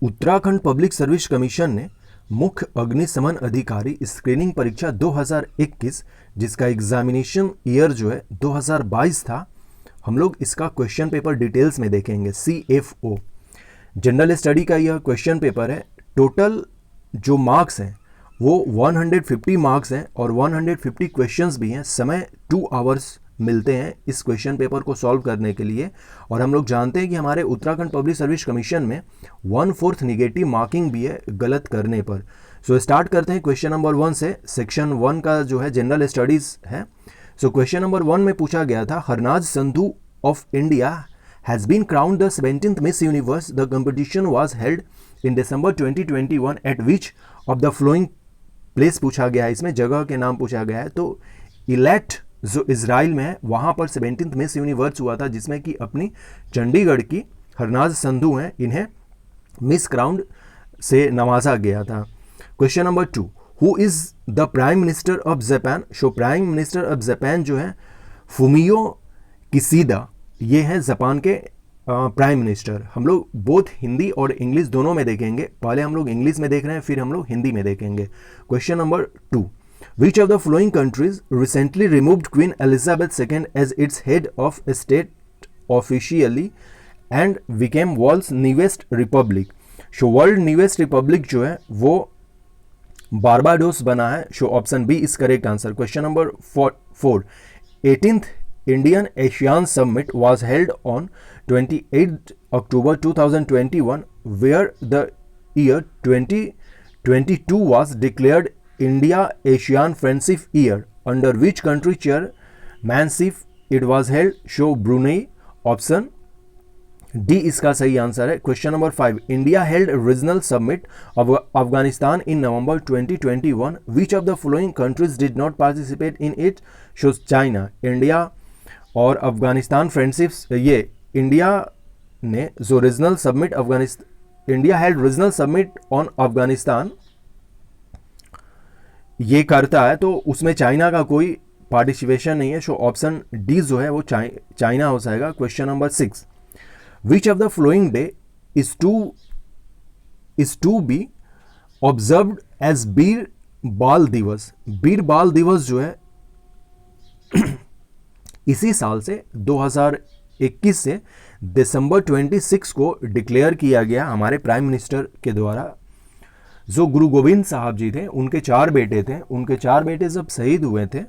Uttarakhand public service commission ने मुख्य अग्निशमन अधिकारी स्क्रीनिंग परीक्षा 2021, जिसका एग्जामिनेशन ईयर जो है 2022 था, हम लोग इसका क्वेश्चन पेपर डिटेल्स में देखेंगे। CFO जनरल स्टडी का यह क्वेश्चन पेपर है। टोटल जो मार्क्स हैं वो 150 मार्क्स हैं और 150 क्वेश्चंस भी हैं। समय 2 आवर्स मिलते हैं इस क्वेश्चन पेपर को सॉल्व करने के लिए। और हम लोग जानते हैं कि हमारे उत्तराखंड पब्लिक सर्विस कमीशन में 1/4 निगेटिव मार्किंग भी है गलत करने पर। सो स्टार्ट करते हैं क्वेश्चन नंबर 1 से। सेक्शन 1 का जो है जनरल स्टडीज है। सो क्वेश्चन नंबर 1 में पूछा गया था, Harnaaz Sandhu of India has been crowned the 17th Miss Universe. The competition was held in December 2021 at which of the following place पूछा गया है। इसमें जगह के नाम पूछा गया है। तो इलेट जो इजराइल में है वहाँ पर 17th मिस यूनिवर्स हुआ था, जिसमें कि अपनी चंडीगढ़ की हरनाज संधू हैं, इन्हें मिस क्राउन से नवाजा गया था। Question number 2, who is the prime minister of Japan. Show prime minister of Japan जो है फुमियो किसीदा, ये हैं जापान के प्राइम मिनिस्टर। हम लोग बोथ हिंदी और इंग्लिश दोनों में देखेंगे। पहले हम लोग इंग्लिश में देख रहे हैं, फिर हम लोग हिंदी में देखेंगे। Question number 2, Which of the following countries recently removed Queen Elizabeth II as its head of state officially and became world's newest republic? So world newest republic जो है वो बारबाडोस बना है। So option B is correct answer. Question number 4, 18th Indian ASEAN Summit was held on 28 October 2021, where the year 2022 was declared India ASEAN Friendship Year. Under which country chairmanship it was held? Show Brunei. Option D इसका सही answer है। Question number 5, India held regional summit of Afghanistan in November 2021. Which of the following countries did not participate in it? Shows China. India और Afghanistan friendships, ये India ने जो regional summit India held regional summit on Afghanistan ये करता है, तो उसमें China का कोई पार्टिसिपेशन नहीं है। सो ऑप्शन डी जो है वो चाइना हो जाएगा। Question number 6, which of the following day is to be observed as Veer Bal Diwas. वीर बाल दिवस जो है इसी साल से 2021 से दिसंबर 26 को डिक्लेयर किया गया हमारे प्राइम मिनिस्टर के द्वारा। जो गुरु गोविंद साहब जी थे, उनके 4 बेटे थे, उनके 4 बेटे जब शहीद हुए थे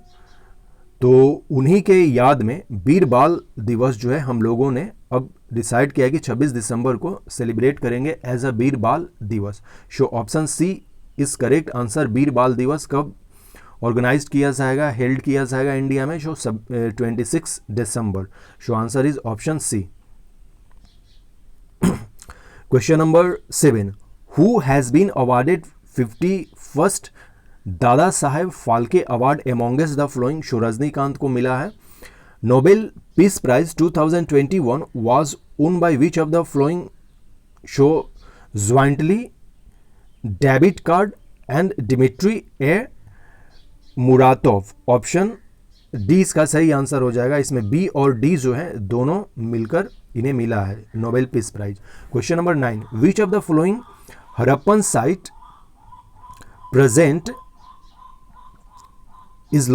तो उन्हीं के याद में वीर बाल दिवस जो है हम लोगों ने अब डिसाइड किया कि 26 दिसंबर को सेलिब्रेट करेंगे as a Veer Bal Diwas. So option C is correct answer. Veer Bal Diwas कब ऑर्गेनाइज किया जाएगा, हेल्ड किया जाएगा इंडिया में? So 26 December. So answer is option C. Question number 7, Who has been awarded 51st Dada Saheb Phalke award amongst the following? So Rajinikanth को मिला है। Nobel peace prize 2021 was won by which of the following? So jointly डेबिट कार्ड and Dmitry A Muratov. Option D इसका सही answer हो जाएगा। इसमें बी और डी जो है दोनों मिलकर इन्हें मिला है Nobel peace prize. Question number 9, which of the following Harappan site present is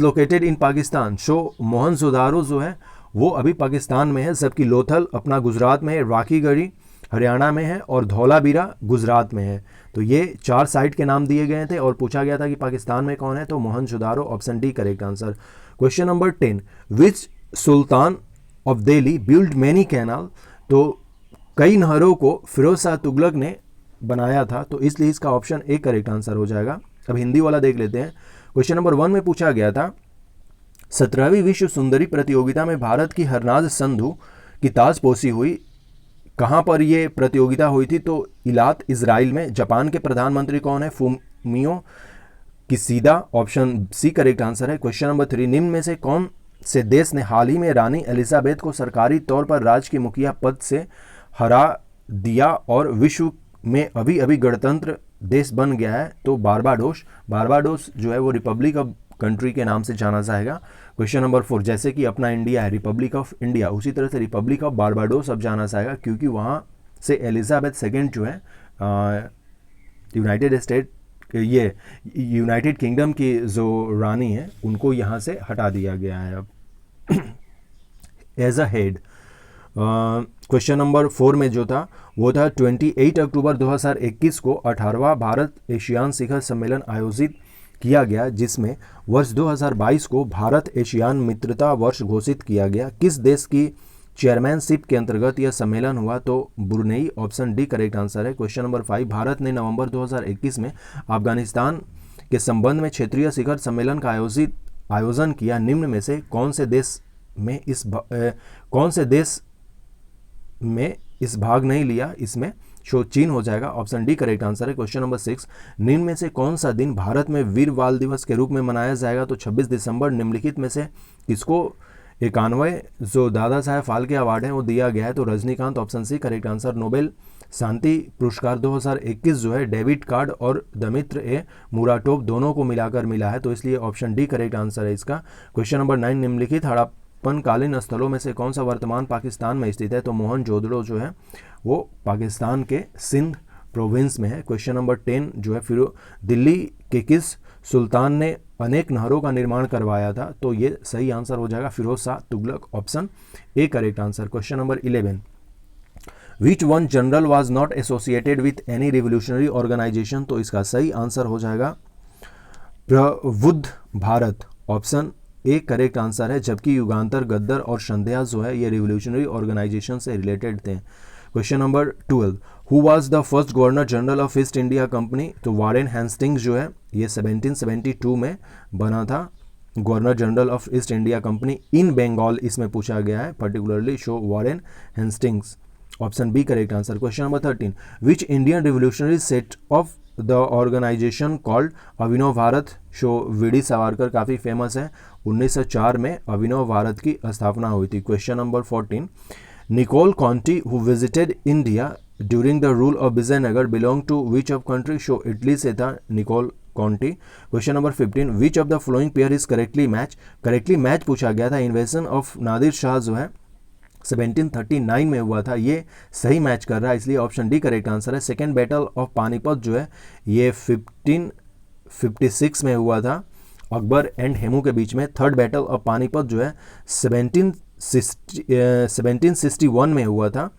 located in Pakistan? So Mohenjodaro जो है वो अभी पाकिस्तान में है, जबकि लोथल अपना गुजरात में है, राखीगढ़ी हरियाणा में है और धौलावीरा गुजरात में है। तो ये 4 साइट के नाम दिए गए थे और पूछा गया था कि पाकिस्तान में कौन है, तो Mohenjodaro. Option D correct answer. Question number 10, which Sultan of Delhi build many canal? तो कई नहरों को फिरोज शाह तुगलक ने बनाया था, तो इसलिए इसका ऑप्शन ए करेक्ट आंसर हो जाएगा। अब हिंदी वाला देख लेते हैं। क्वेश्चन नंबर 1 में पूछा गया था 17वीं विश्व सुंदरी प्रतियोगिता में भारत की हरनाज संधू की ताजपोशी हुई। कहाँ पर ये प्रतियोगिता हुई थी? तो इलात इजराइल में। जापान के प्रधानमंत्री कौन है? Fumio Kishida. Option C correct answer है। क्वेश्चन नंबर 3, निम्न में से कौन से देश ने हाल ही में रानी एलिजाबेथ को सरकारी तौर पर राज्य की मुखिया पद से हरा दिया और विश्व में अभी अभी गणतंत्र देश बन गया है? तो बारबाडोस। बारबाडोस जो है वो रिपब्लिक ऑफ कंट्री के नाम से जाना जाएगा। क्वेश्चन नंबर 4, जैसे कि अपना इंडिया है रिपब्लिक ऑफ इंडिया, उसी तरह से रिपब्लिक ऑफ बारबाडोस अब जाना जाएगा, क्योंकि वहाँ से एलिजाबेथ सेकेंड जो है यूनाइटेड किंगडम की जो रानी है उनको यहाँ से हटा दिया गया है अब as a head. Question number 4 में जो था वो था 28 अक्टूबर 2021 को 18वां भारत एशियान शिखर सम्मेलन आयोजित किया गया, जिसमें वर्ष 2022 को भारत एशियान मित्रता वर्ष घोषित किया गया। किस देश की चेयरमैनशिप के अंतर्गत यह सम्मेलन हुआ? तो Brunei, option D correct answer है। क्वेश्चन नंबर 5, भारत ने नवंबर 2021 में अफगानिस्तान के संबंध में क्षेत्रीय शिखर सम्मेलन का आयोजन किया। निम्न में से कौन से देश में इस भाग नहीं लिया? इसमें चीन हो जाएगा, ऑप्शन डी करेक्ट आंसर है। क्वेश्चन नंबर 6, निम्न में से कौन सा दिन भारत में वीर बाल दिवस के रूप में मनाया जाएगा? तो 26 दिसंबर। निम्नलिखित में से किसको 91 जो दादा साहेब फाल्के अवार्ड है वो दिया गया है? तो Rajinikanth, option C correct answer. Nobel शांति पुरस्कार 2021 जो है डेविड कार्ड और दमित्र ए मुराटोव दोनों को मिलाकर मिला है, तो इसलिए ऑप्शन डी करेक्ट आंसर है इसका। क्वेश्चन नंबर 9, निम्नलिखित हड़प्पनकालीन स्थलों में से कौन सा वर्तमान पाकिस्तान में स्थित है? तो मोहनजोदड़ो जो है वो पाकिस्तान के सिंध प्रोविंस में है। क्वेश्चन नंबर 10 जो है फिर दिल्ली के किस सुल्तान ने अनेक नहरों का निर्माण करवाया था? तो ये सही आंसर हो जाएगा Firoz Shah Tughlaq, option A correct answer. Question number 11, which one general was not associated with any revolutionary organization? तो इसका सही आंसर हो जाएगा Prabuddha Bharat, option A correct answer है। जबकि युगांतर, गद्दर और संध्या जो है ये रिवोल्यूशनरी ऑर्गेनाइजेशन से रिलेटेड थे। Question number 12, who was the first governor general of East India Company? तो वारेन हेस्टिंग्स जो है ये 1772 में बना था governor general of East India Company in Bengal, इसमें पूछा गया है particularly so Warren Hastings, option B correct answer. Question number 13, which Indian revolutionary set of the organization called Abhinav Bharat? So V D Savarkar काफ़ी फेमस है, 1904 में अभिनव भारत की स्थापना हुई थी। Question number 14, Nicolo Conti who visited India during the rule of Vijayanagara belong to which of country? So Italy से था Nicolo Conti. Question number 15, which of the following pair is correctly match पूछा गया था। इन्वेजन ऑफ नादिर शाह जो है 1739 में हुआ था, ये सही मैच कर रहा है, इसलिए ऑप्शन डी करेक्ट आंसर है। सेकेंड बैटल ऑफ पानीपत जो है ये 1556 में हुआ था अकबर एंड हेमू के बीच में। थर्ड बैटल ऑफ पानीपत जो है 1761 में हुआ था।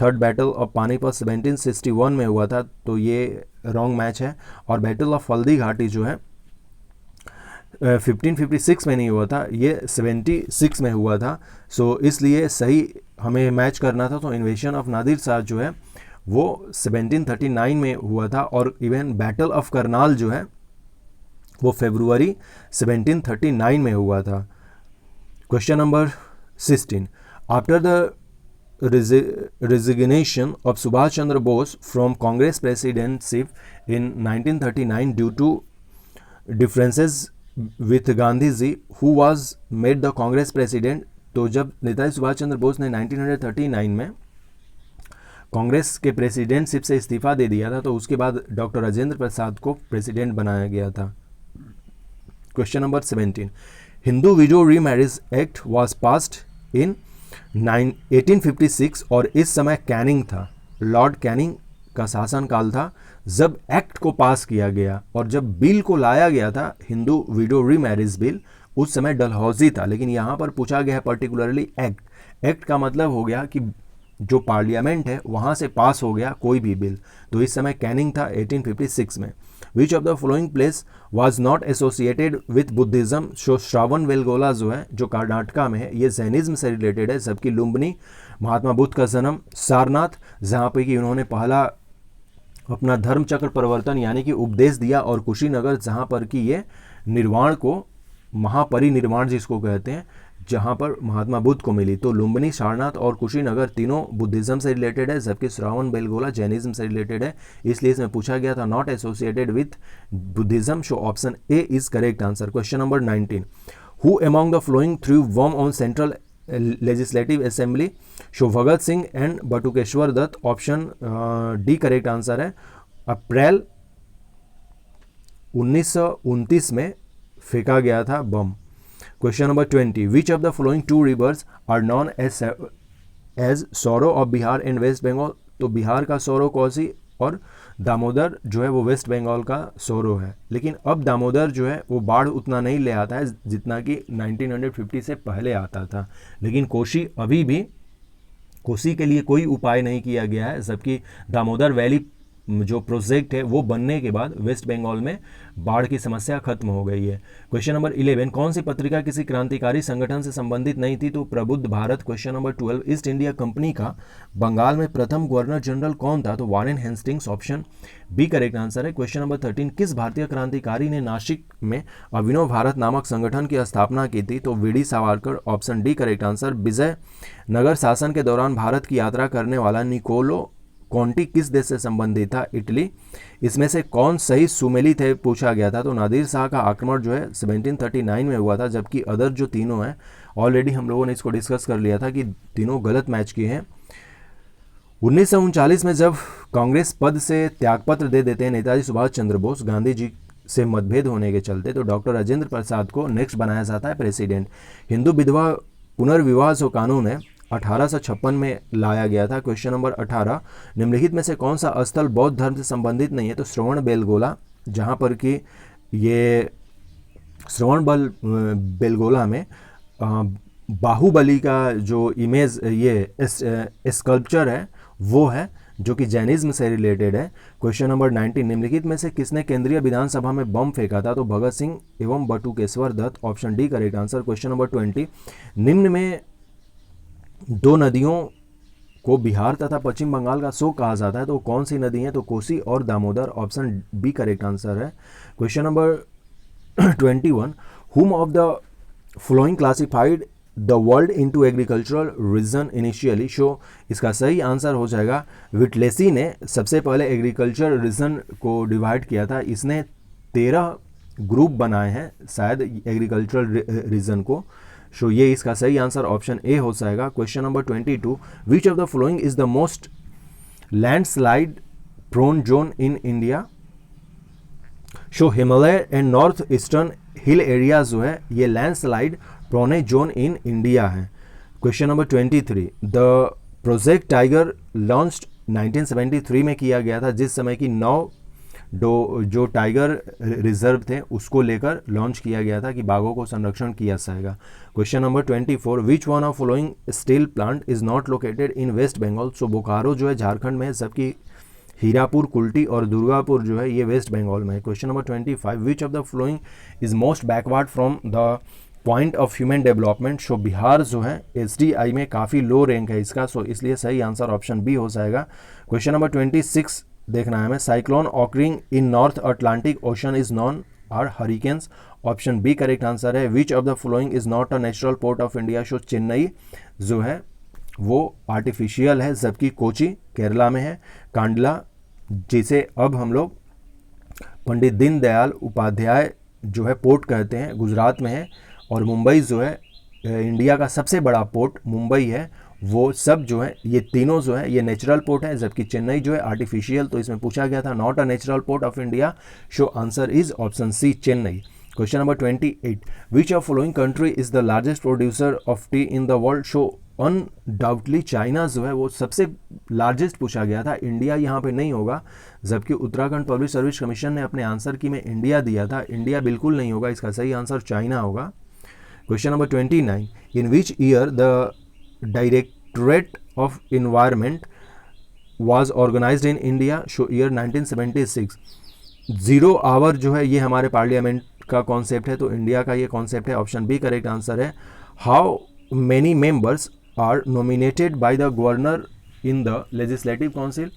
थर्ड बैटल ऑफ पानीपत 1761 में हुआ था, तो ये रॉन्ग मैच है। और बैटल ऑफ हल्दी घाटी जो है 1556 में नहीं हुआ था, ये 76 में हुआ था। सो इसलिए सही हमें मैच करना था, तो इन्वेजन ऑफ नादिर शाह जो है वो 1739 में हुआ था। और इवन बैटल ऑफ करनाल जो है वो फरवरी 1739 में हुआ था। Question number 16, after the resignation of Subhash Chandra Bose from Congress presidency in 1939 due to differences with Gandhi ji, who was made the Congress president? तो जब नेताजी सुभाष चंद्र बोस ने 1939 में कांग्रेस के प्रेसिडेंटशिप से इस्तीफा दे दिया था, तो उसके बाद डॉक्टर राजेंद्र प्रसाद को प्रेसिडेंट बनाया गया था। Question number 17, Hindu window remarriage act was passed in 1856 और इस समय कैनिंग था, लॉर्ड कैनिंग का शासनकाल था जब एक्ट को पास किया गया। और जब बिल को लाया गया था हिंदू विडो रीमैरिज बिल, उस समय डलहौजी था। लेकिन यहाँ पर पूछा गया है पर्टिकुलरली एक्ट का मतलब हो गया कि जो पार्लियामेंट है वहाँ से पास हो गया कोई भी बिल, तो इस समय कैनिंग था 1856 में। विच of the following place was not associated with Buddhism? Shravan Belagola जो है जो कर्नाटका में है ये जैनिज्म से रिलेटेड है, जबकि लुम्बिनी महात्मा बुद्ध का जन्म, सारनाथ जहाँ पे कि उन्होंने पहला अपना धर्म चक्र परिवर्तन यानी कि उपदेश दिया, और कुशीनगर जहाँ पर कि ये निर्वाण को महापरिनिर्वाण जिसको कहते हैं जहाँ पर महात्मा बुद्ध को मिली। तो लुम्बिनी, सारनाथ और कुशीनगर तीनों बुद्धिज्म से रिलेटेड है, जबकि श्रावण बेलगोला जैनिज्म से रिलेटेड है, इसलिए इसमें पूछा गया था not associated with Buddhism. So option A is correct answer. Question number 19, who among the following threw वर्म on central legislative assembly? So Bhagat Singh and Batukeshwar Dutt, option D correct answer है। अप्रैल 1929 में फेंका गया था bomb. Question number 20, which of the following two rivers are known as sorrow of Bihar and West Bengal? तो बिहार का सौरव कोसी और दामोदर जो है वो वेस्ट बंगाल का सौरव है। लेकिन अब दामोदर जो है वो बाढ़ उतना नहीं ले आता है जितना कि 1950 से पहले आता था। लेकिन कोसी अभी भी, कोसी के लिए कोई उपाय नहीं किया गया है, जबकि दामोदर वैली जो प्रोजेक्ट है वो बनने के बाद वेस्ट बंगाल में बाढ़ की समस्या खत्म हो गई है। क्वेश्चन नंबर 11, कौन सी पत्रिका किसी क्रांतिकारी संगठन से संबंधित नहीं थी? तो Prabuddha Bharat. Question number 12, East India Company का बंगाल में प्रथम गवर्नर जनरल कौन था? तो Warren Hastings, option B correct answer है। क्वेश्चन नंबर 13, किस भारतीय क्रांतिकारी ने नासिक में अभिनव भारत नामक संगठन की स्थापना की थी? तो V D Savarkar, option D correct answer. Vijay Nagar शासन के दौरान भारत की यात्रा करने वाला निकोलो कॉन्टी किस देश से संबंधित था? इटली। इसमें से कौन सही सुमेलित है पूछा गया था? तो नादिर शाह का आक्रमण जो है 1739 में हुआ था, जबकि अदर जो तीनों हैं ऑलरेडी हम लोगों ने इसको डिस्कस कर लिया था कि तीनों गलत मैच किए हैं। 1939 में जब कांग्रेस पद से त्यागपत्र दे देते हैं नेताजी सुभाष चंद्र बोस, गांधी जी से मतभेद होने के चलते, तो डॉक्टर राजेंद्र प्रसाद को नेक्स्ट बनाया जाता है प्रेसिडेंट। हिंदू विधवा पुनर्विवाह जो कानून है 1856 में लाया गया था। क्वेश्चन नंबर 18, निम्नलिखित में से कौन सा स्थल बौद्ध धर्म से संबंधित नहीं है? तो श्रवण बेलगोला, जहाँ पर कि ये श्रवण बेलगोला में बाहुबली का जो इमेज, ये स्कल्पचर है वो है, जो कि जैनिज्म से रिलेटेड है। क्वेश्चन नंबर 19, निम्नलिखित में से किसने केंद्रीय विधानसभा में बम फेंका था? तो भगत सिंह एवं Batukeshwar Dutt, option D correct answer. Question number 20, निम्न में दो नदियों को बिहार तथा पश्चिम बंगाल का शोक कहा जाता है, तो कौन सी नदी है? तो कोसी और Damodar, option B correct answer है। Question number 21, whom of the following classified the world into agricultural region initially? So इसका सही आंसर हो जाएगा विटलेसी ने सबसे पहले एग्रीकल्चर रीजन को डिवाइड किया था। इसने 13 ग्रुप बनाए हैं शायद एग्रीकल्चरल रीजन को। सो ये इसका सही आंसर ऑप्शन ए हो जाएगा। Question number 22, which of the following is the most landslide prone zone in India? So Himalaya and north eastern hill area जो है ये landslide prone zone in India है। Question number 23, the project tiger launched 1973 में किया गया था, जिस समय की 9 जो टाइगर रिजर्व थे उसको लेकर लॉन्च किया गया था कि बाघों को संरक्षण किया जाएगा। Question number 24, which one of following steel plant is not located in West Bengal? So Bokaro जो है झारखंड में है, जबकि हीरापुर, कुल्टी और दुर्गापुर जो है ये वेस्ट बंगाल में है। Question number 25, which of the following is most backward from the point of human development? So Bihar जो है SDI में काफ़ी लो रैंक है इसका, सो इसलिए सही आंसर ऑप्शन बी हो जाएगा। क्वेश्चन नंबर 26 देखना है हमें, cyclone occurring in north Atlantic ocean is known are hurricanes, option B correct answer है। Which of the following is not a natural port of India? So Chennai जो है वो artificial है, जबकि कोची केरला में है। कांडला जिसे अब हम लोग पंडित दीनदयाल उपाध्याय जो है पोर्ट कहते हैं, गुजरात में है। और मुंबई जो है इंडिया का सबसे बड़ा पोर्ट मुंबई है। वो सब जो है ये तीनों जो है ये नेचुरल पोर्ट है, जबकि चेन्नई जो है आर्टिफिशियल। तो इसमें पूछा गया था not a natural port of India, so answer is option C Chennai. Question number 28, which of following country is the largest producer of tea in the world? So undoubtedly China जो है वो सबसे लार्जेस्ट पूछा गया था, इंडिया यहाँ पे नहीं होगा, जबकि उत्तराखंड पब्लिक सर्विस कमीशन ने अपने आंसर की में इंडिया दिया था, इंडिया बिल्कुल नहीं होगा, इसका सही आंसर चाइना होगा। Question number 29, in which year the directorate of environment was organized in India? So year 1976। 0 hour जो है ये हमारे पार्लियामेंट का कॉन्सेप्ट है, तो इंडिया का ये कॉन्सेप्ट है, ऑप्शन बी करेक्ट आंसर है। How many members are nominated by the governor in the legislative council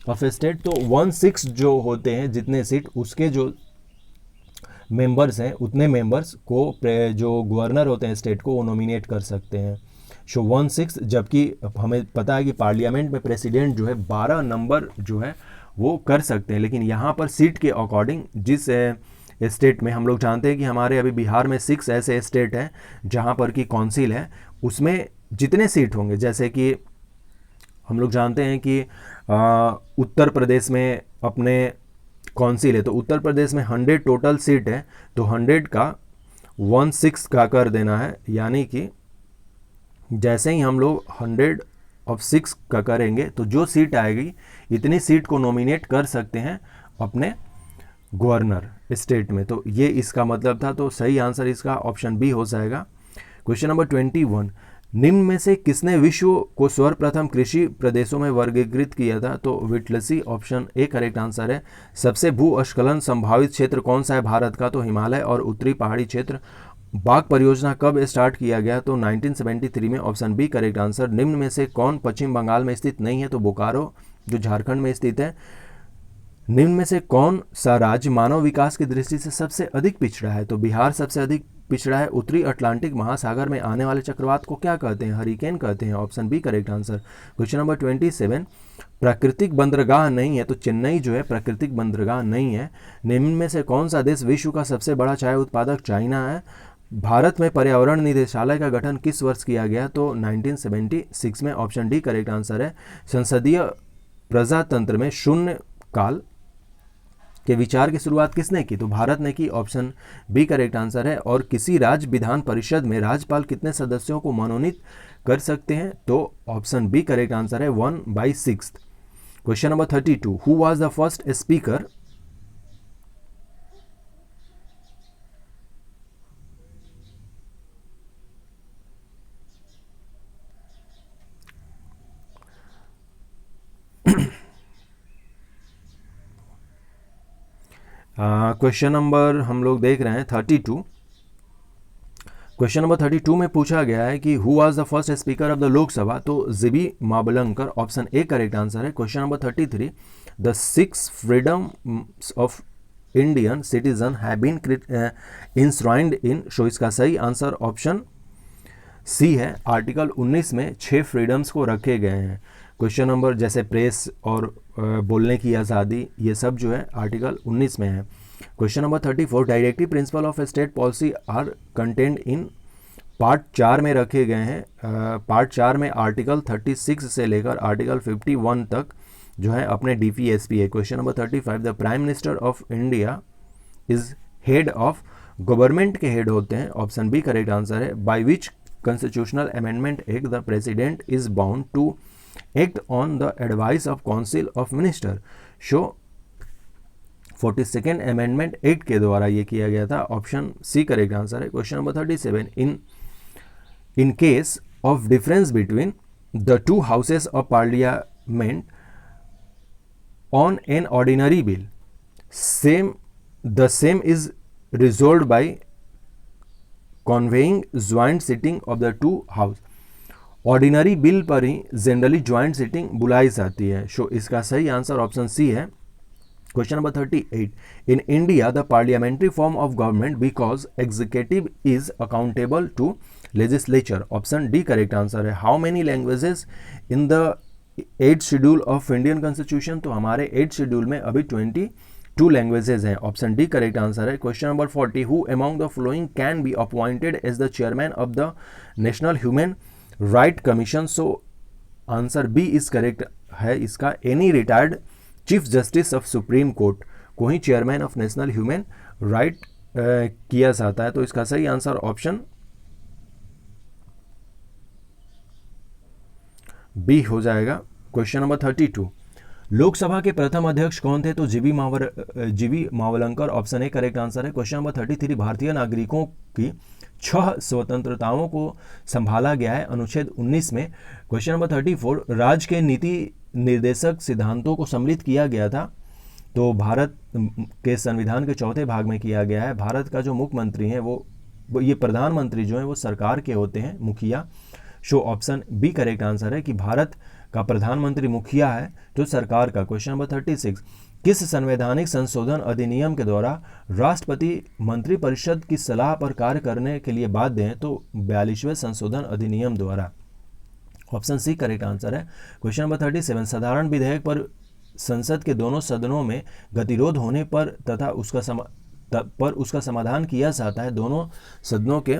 of a state? तो 1/6 जो होते हैं जितने सीट उसके जो मेंबर्स हैं उतने मेंबर्स को जो गवर्नर होते हैं स्टेट को वो नॉमिनेट कर सकते हैं। शो 1/6, जबकि हमें पता है कि पार्लियामेंट में प्रेसिडेंट जो है 12 नंबर जो है वो कर सकते हैं, लेकिन यहाँ पर सीट के अकॉर्डिंग जिस स्टेट में हम लोग जानते हैं कि हमारे अभी बिहार में 6 ऐसे स्टेट हैं जहाँ पर कि काउंसिल है, उसमें जितने सीट होंगे, जैसे कि हम लोग जानते हैं कि उत्तर प्रदेश में अपने काउंसिल है, तो उत्तर प्रदेश में 100 टोटल सीट है, तो 100 का 1/6 का कर देना है, यानी कि जैसे ही हम लोग 100 ऑफ 6 का करेंगे तो जो सीट आएगी इतनी सीट को नॉमिनेट कर सकते हैं अपने गवर्नर स्टेट में। तो ये इसका मतलब था, तो सही आंसर इसका ऑप्शन बी हो जाएगा। क्वेश्चन नंबर 21, निम्न में से किसने विश्व को सर्वप्रथम कृषि प्रदेशों में वर्गीकृत किया था? तो विटलसी ऑप्शन ए करेक्ट आंसर है। सबसे भूस्खलन संभावित क्षेत्र कौन सा है भारत का? तो हिमालय और उत्तरी पहाड़ी क्षेत्र। बाघ परियोजना कब स्टार्ट किया गया? तो 1973 में, ऑप्शन बी करेक्ट आंसर। निम्न में से कौन पश्चिम बंगाल में स्थित नहीं है? तो बोकारो जो झारखंड में स्थित है। निम्न में से कौन सा राज्य मानव विकास की दृष्टि से सबसे अधिक पिछड़ा है? तो बिहार सबसे अधिक पिछड़ा है। उत्तरी अटलांटिक महासागर में आने वाले चक्रवात को क्या कहते हैं? हरिकेन कहते हैं। Option B correct answer. Question number 27, प्राकृतिक बंदरगाह नहीं है, तो चेन्नई जो है प्राकृतिक बंदरगाह नहीं है। निम्न में से कौन सा देश विश्व का सबसे बड़ा चाय उत्पादक? चाइना है। भारत में पर्यावरण निदेशालय का गठन किस वर्ष किया गया? तो 1976 में। ऑप्शन डी करेक्ट आंसर है। संसदीय प्रजातंत्र में शून्य काल के विचार की शुरुआत किसने की? तो भारत ने की। ऑप्शन बी करेक्ट आंसर है। और किसी राज्य विधान परिषद में राज्यपाल कितने सदस्यों को मनोनीत कर सकते हैं? तो ऑप्शन बी करेक्ट आंसर है 1/6। Question number 32, who was the first speaker question number हम लोग देख रहे हैं 32। क्वेश्चन नंबर 32 में पूछा गया है कि who was the first speaker of the Lok Sabha? तो G B Mavalankar. Option A correct answer है। Question number 33, the 6 freedoms of Indian citizen have been enshrined in. So इसका सही आंसर ऑप्शन सी है। आर्टिकल 19 में 6 फ्रीडम्स को रखे गए हैं। क्वेश्चन नंबर जैसे प्रेस और बोलने की आज़ादी, ये सब जो है आर्टिकल 19 में है। Question number 34, directive principle of state policy are content in part 4 में रखे गए हैं। पार्ट 4 में आर्टिकल 36 से लेकर आर्टिकल 51 तक जो है अपने DPSP है। Question number 35, the prime minister of India is head of government के हेड होते हैं। ऑप्शन बी करेक्ट आंसर है। By which constitutional amendment act the president is bound to act on the advice of council of minister? So 42nd amendment act के द्वारा ये किया गया था। ऑप्शन सी करेक्ट आंसर है। Question number 37, in case of difference between the two houses of parliament on an ordinary bill, the same is resolved by conveying joint sitting of the two house. Ordinary bill पर ही generally joint sitting बुलाई जाती है। सो इसका सही answer option C है। Question number 38, in India the parliamentary form of government because executive is accountable to legislature. Option D correct answer है। How many languages in the 8th schedule of Indian constitution? तो हमारे 8th schedule में अभी 22 languages हैं। Option D correct answer है। Question number 40, who among the following can be appointed as the chairman of the national human right commission? So answer B is correct है इसका। Any retired chief justice of supreme court को ही chairman of national human right किया जाता है। तो इसका सही आंसर ऑप्शन बी हो जाएगा। क्वेश्चन नंबर 32, लोकसभा के प्रथम अध्यक्ष कौन थे? तो G B Mavalankar. Option A correct answer है। क्वेश्चन नंबर 33, भारतीय नागरिकों की 6 स्वतंत्रताओं को संभाला गया है अनुच्छेद 19 में। क्वेश्चन नंबर 34, राज्य के नीति निर्देशक सिद्धांतों को सम्मिलित किया गया था। तो भारत के संविधान के 4थे भाग में किया गया है। भारत का जो मुख्यमंत्री है वो ये प्रधानमंत्री जो है वो सरकार के होते हैं, मुखिया। So option B correct answer है कि भारत का प्रधानमंत्री मुखिया है जो सरकार का। क्वेश्चन नंबर 36, किस संवैधानिक संशोधन अधिनियम के द्वारा राष्ट्रपति मंत्रिपरिषद की सलाह पर कार्य करने के लिए बाध्य हैं? तो 42वें संशोधन अधिनियम द्वारा। ऑप्शन सी करेक्ट आंसर है। क्वेश्चन नंबर 37, साधारण विधेयक पर संसद के दोनों सदनों में गतिरोध होने पर तथा उसका समाधान किया जाता है दोनों सदनों के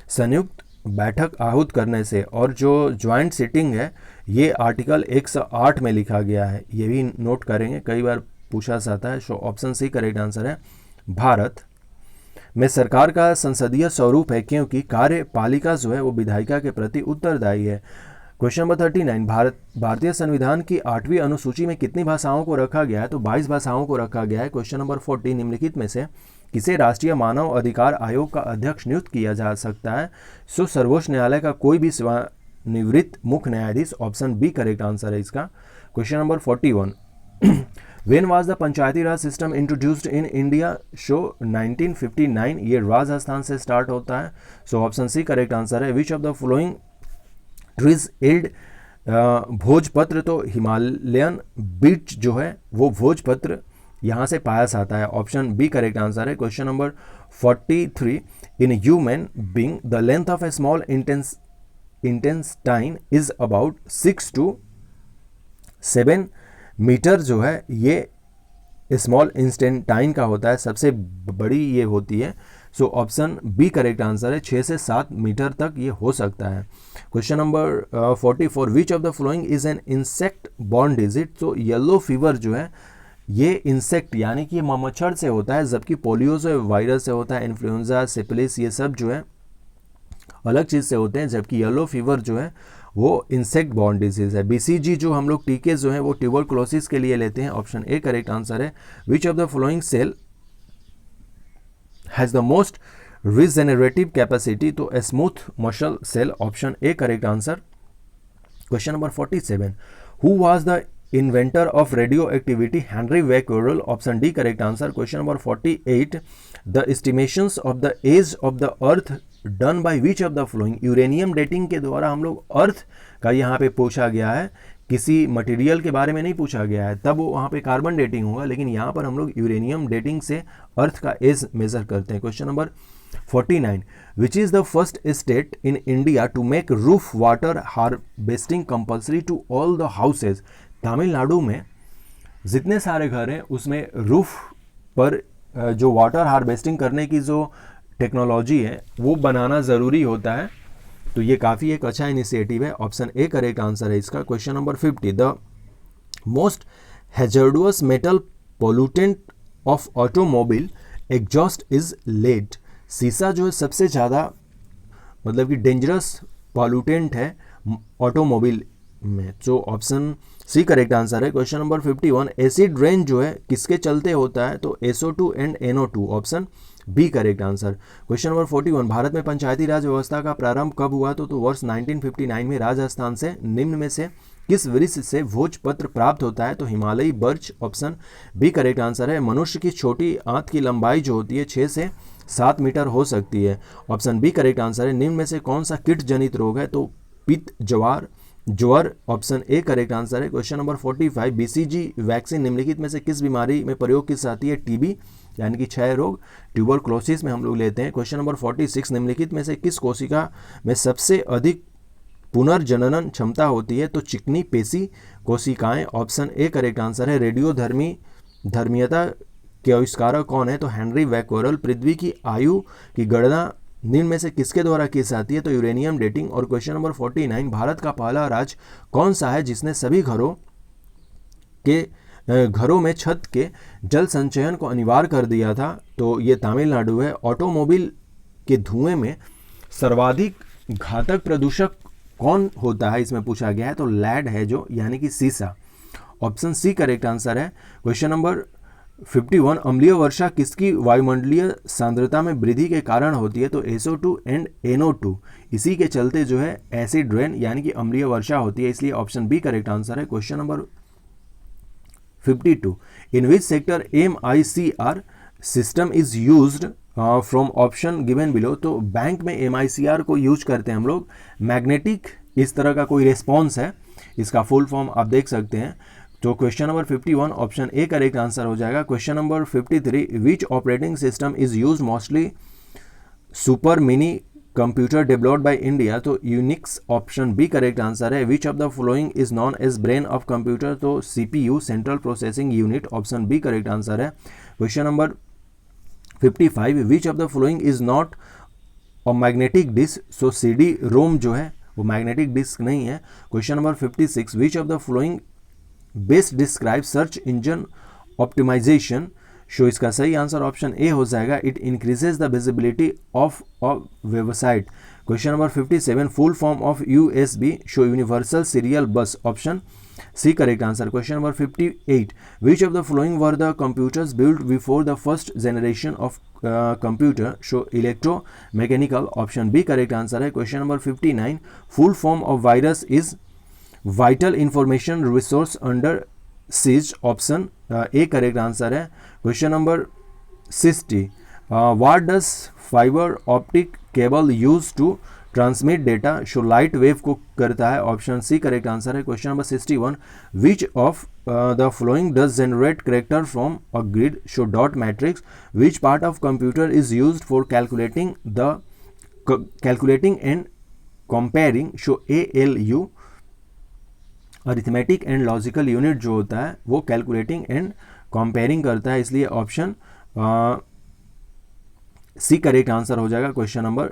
संयुक्त बैठक आहूत करने से। और जो ज्वाइंट सिटिंग है ये आर्टिकल 108 में लिखा गया है, ये भी नोट करेंगे, कई बार पूछा जाता है। So option C correct answer है। भारत में सरकार का संसदीय स्वरूप है क्योंकि कार्यपालिका जो है वो विधायिका के प्रति उत्तरदायी है। क्वेश्चन नंबर 39, भारतीय संविधान की 8वीं अनुसूची में कितनी भाषाओं को रखा गया है? तो 22 भाषाओं को रखा गया है। क्वेश्चन नंबर 40, निम्नलिखित में से किसे राष्ट्रीय मानव अधिकार आयोग का अध्यक्ष नियुक्त किया जा सकता है? सो सर्वोच्च न्यायालय का कोई भी सेवानिवृत्त मुख्य न्यायाधीश, ऑप्शन बी करेक्ट आंसर है इसका। Question number 41, When was the Panchayati Raj system introduced in India? So 1959, ये राजस्थान से स्टार्ट होता है। So option C correct answer है। Which of the following trees yield bhojpatra? तो हिमालयन बीच जो है वो भोजपत्र यहाँ से पाया जाता है। ऑप्शन बी करेक्ट आंसर है। Question number 43, in human being the length of a small intestine is about 6 to 7 metre जो है ये स्मॉल इंटेस्टाइन का होता है, सबसे बड़ी ये होती है। So option B correct answer है, 6 से 7 मीटर तक ये हो सकता है। Question number 44, which of the following is an insect borne disease? तो येलो फीवर जो है ये इंसेक्ट यानी कि मच्छर से होता है, जबकि पोलियो जो वायरस से होता है, इन्फ्लुएंजा, सिफिलिस ये सब जो है अलग चीज़ से होते हैं, जबकि येलो फीवर जो है वो इंसेक्ट बॉर्न डिजीज है। बीसीजी जो हम लोग टीके जो है वो ट्यूबरकुलोसिस के लिए लेते हैं। ऑप्शन ए करेक्ट आंसर है। Which of the following cell has the most regenerative capacity? तो smooth muscle cell, option A correct answer. Question number 47, who was the inventor of radioactivity? Henri Becquerel, option D correct answer. Question number 48, the estimations of the age of the earth done by which of the following? Uranium dating के द्वारा हम लोग अर्थ का यहाँ पे पूछा गया है, किसी मटेरियल के बारे में नहीं पूछा गया है, तब वो वहाँ पे कार्बन डेटिंग होगा, लेकिन यहाँ पर हम लोग यूरेनियम डेटिंग से अर्थ का एज मेजर करते हैं। Question number 49, which is the first state in India to make roof water harvesting compulsory to all the houses? Tamil Nadu में जितने सारे घर हैं उसमें रूफ पर जो वाटर हार्वेस्टिंग करने की जो टेक्नोलॉजी है वो बनाना ज़रूरी होता है, तो ये काफ़ी एक अच्छा इनिशिएटिव है। ऑप्शन ए करेक्ट आंसर है इसका। Question number 50, the most hazardous metal pollutant of automobile exhaust is lead? सीसा जो है सबसे ज़्यादा मतलब कि डेंजरस पॉल्यूटेंट है ऑटोमोबाइल में, जो ऑप्शन सी करेक्ट आंसर है। क्वेश्चन नंबर 51, एसिड रेन जो है किसके चलते होता है? तो SO2 and NO2, option B correct answer. Question number 41, Bharat में पंचायती राज व्यवस्था का प्रारंभ कब हुआ? तो वर्ष 1959 में राजस्थान से निम्न में से किस वृक्ष से भोजपत्र प्राप्त होता है? तो हिमालयी birch, option B correct answer है। मनुष्य की छोटी आंत की लंबाई जो होती है 6 से 7 मीटर हो सकती है, ऑप्शन बी करेक्ट आंसर है। निम्न में से कौन सा कीट जनित रोग है? तो पित्त ज्वर, ऑप्शन ए करेक्ट आंसर है। क्वेश्चन नंबर 45, BCG वैक्सीन निम्नलिखित में से किस बीमारी में प्रयोग की जाती है? TB यानी कि क्षय रोग, ट्यूबरकुलोसिस में हम लोग लेते हैं। क्वेश्चन नंबर 46, निम्नलिखित में से किस कोशिका में सबसे अधिक पुनर्जनन क्षमता होती है? तो चिकनी पेशी कोशिकाएं, ऑप्शन ए करेक्ट आंसर है। रेडियोधर्मियता के आविष्कारक कौन है? तो हेनरी बैक्वेरेल। पृथ्वी की आयु की गणना निम्न में से किसके द्वारा की जाती है? तो यूरेनियम डेटिंग। और क्वेश्चन नंबर 49, भारत का पहला राज्य कौन सा है जिसने सभी घरों में छत के जल संचयन को अनिवार्य कर दिया था? तो ये तमिलनाडु है। ऑटोमोबाइल के धुएं में सर्वाधिक घातक प्रदूषक कौन होता है इसमें पूछा गया है? तो लैड है जो, यानी कि सीसा, ऑप्शन सी करेक्ट आंसर है। क्वेश्चन नंबर 51, अम्लीय वर्षा किसकी वायुमंडलीय सांद्रता में वृद्धि के कारण होती है? तो SO2 एंड NO2, इसी के चलते जो है एसिड रेन यानी कि अम्लीय वर्षा होती है, इसलिए ऑप्शन बी करेक्ट आंसर है। Question number 52, in which sector MICR system is used from option given below? तो बैंक में MICR को यूज करते हैं हम लोग। मैग्नेटिक इस तरह का कोई रिस्पॉन्स है, इसका फुल फॉर्म आप देख सकते हैं। तो question number 51 option A correct answer हो जाएगा। Question number 53, which operating system is use mostly super mini computer developed by India? तो Unix, option B correct answer है। Which of the following is known as brain of computer? तो CPU, central processing unit, option B correct answer है। Question number 55, which of the following is not a magnetic disk? So CD-ROM जो है वो magnetic disk नहीं है। Question number 56, which of the following best describe search engine optimization? So इसका सही answer option A हो जाएगा। It increases the visibility of a website. Question number 57 full form of USB so universal serial bus, option C correct answer. Question number 58 which of the following were the computers build before the first generation of computer so electro mechanical, option B correct answer है। Question number 59 full form of virus is vital information resource under siege, option A correct answer है। Question number 60 what does fibre optic cable use to transmit data so light wave को करता है, option C correct answer है। Question number 61 which of the following does generate character from a grid so dot matrix, which part of computer is used for calculating and comparing show ALU, arithmetic and logical unit जो होता है वो calculating and comparing करता है, इसलिए option C correct answer हो जाएगा question number